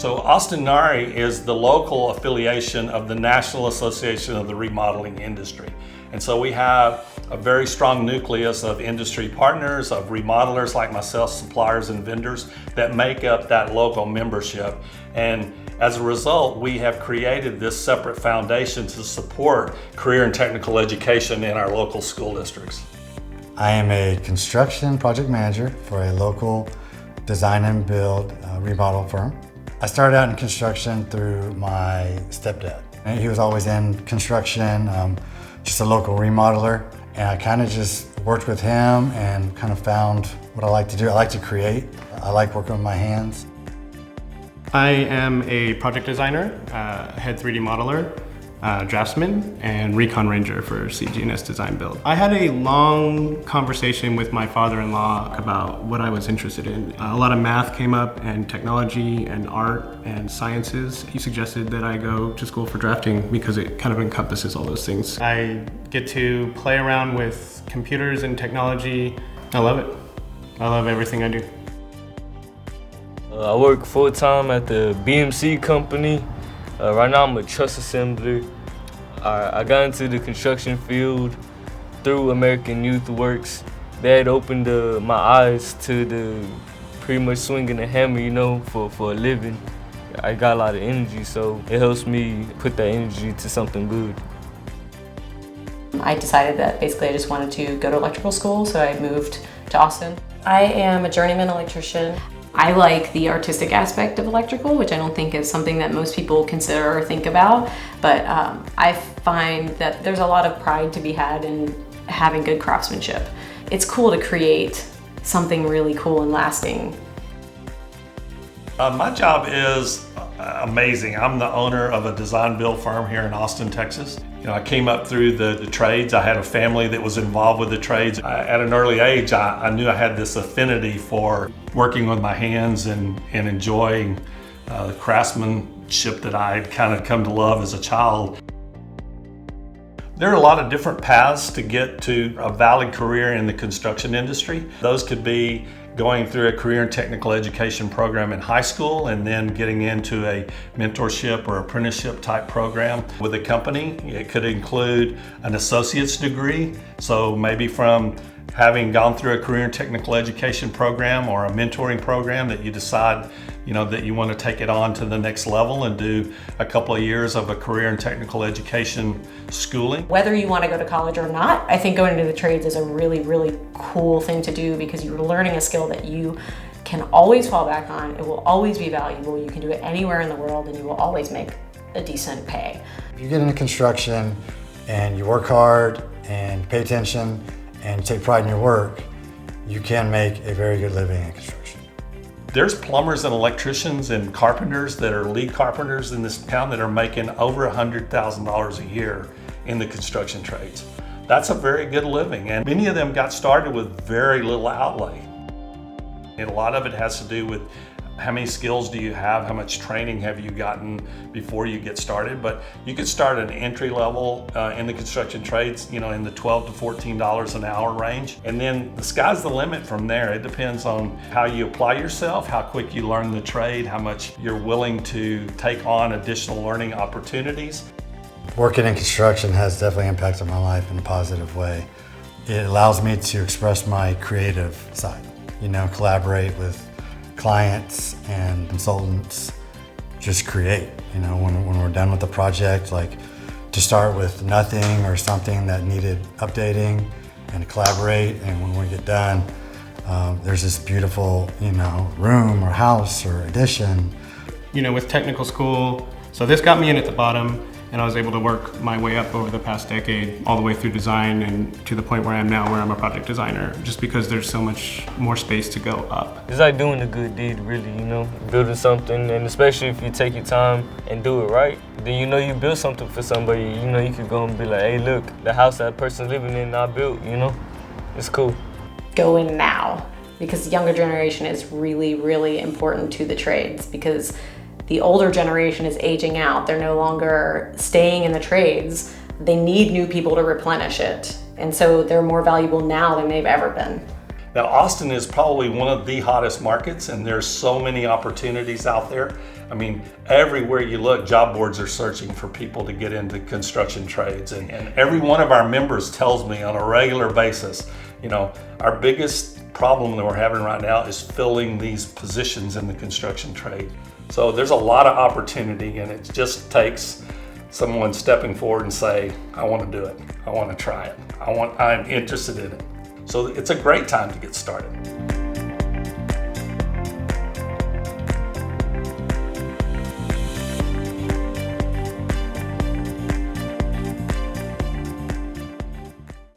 So Austin NARI is the local affiliation of the National Association of the Remodeling Industry. And so we have a very strong nucleus of industry partners, of remodelers like myself, suppliers and vendors that make up that local membership. And as a result, we have created this separate foundation to support career and technical education in our local school districts. I am a construction project manager for a local design and build remodel firm. I started out in construction through my stepdad. He was always in construction, just a local remodeler. And I kind of just worked with him and kind of found what I like to do. I like to create. I like working with my hands. I am a project designer, head 3D modeler, draftsman, and recon ranger for CG&S design build. I had a long conversation with my father-in-law about what I was interested in. A lot of math came up, and technology and art and sciences. He suggested that I go to school for drafting because it kind of encompasses all those things. I get to play around with computers and technology. I love it. I love everything I do. I work full-time at the BMC company. Right now I'm a truss assembler. I got into the construction field through American Youth Works. That opened my eyes to the pretty much swinging a hammer, for a living. I got a lot of energy, so it helps me put that energy to something good. I decided that basically I just wanted to go to electrical school, so I moved to Austin. I am a journeyman electrician. I like the artistic aspect of electrical, which I don't think is something that most people consider or think about, but I find that there's a lot of pride to be had in having good craftsmanship. It's cool to create something really cool and lasting. My job is amazing. I'm the owner of a design build firm here in Austin, Texas. I came up through the trades. I had a family that was involved with the trades. At an early age, I knew I had this affinity for working with my hands and enjoying the craftsmanship that I had kind of come to love as a child. There are a lot of different paths to get to a valid career in the construction industry. Those could be going through a career and technical education program in high school and then getting into a mentorship or apprenticeship type program with a company. It could include an associate's degree, so maybe from having gone through a career and technical education program or a mentoring program that you decide that you want to take it on to the next level and do a couple of years of a career and technical education schooling. Whether you want to go to college or not, I think going into the trades is a really, really cool thing to do because you're learning a skill that you can always fall back on. It will always be valuable. You can do it anywhere in the world and you will always make a decent pay. If you get into construction and you work hard and you pay attention and you take pride in your work, you can make a very good living in construction. There's plumbers and electricians and carpenters that are lead carpenters in this town that are making over $100,000 a year in the construction trades. That's a very good living, and many of them got started with very little outlay. And a lot of it has to do with how many skills do you have, how much training have you gotten before you get started. But you could start at an entry level in the construction trades, in the $12 to $14 an hour range. And then the sky's the limit from there. It depends on how you apply yourself, how quick you learn the trade, how much you're willing to take on additional learning opportunities. Working in construction has definitely impacted my life in a positive way. It allows me to express my creative side, collaborate with clients and consultants, just create. When we're done with the project, like to start with nothing or something that needed updating and collaborate, and when we get done, there's this beautiful, room or house or addition. With technical school, so this got me in at the bottom, and I was able to work my way up over the past decade, all the way through design and to the point where I am now, where I'm a project designer, just because there's so much more space to go up. It's like doing a good deed, really, building something, and especially if you take your time and do it right, then you build something for somebody. You could go and be like, hey, look, the house that person's living in, I built, It's cool. Go in now, because the younger generation is really, really important to the trades, because the older generation is aging out. They're no longer staying in the trades. They need new people to replenish it. And so they're more valuable now than they've ever been. Now, Austin is probably one of the hottest markets, and there's so many opportunities out there. I mean, everywhere you look, job boards are searching for people to get into construction trades. And every one of our members tells me on a regular basis, you know, our biggest problem that we're having right now is filling these positions in the construction trade. So there's a lot of opportunity, and it just takes someone stepping forward and say, I want to do it. I want to try it. I'm interested in it. So it's a great time to get started.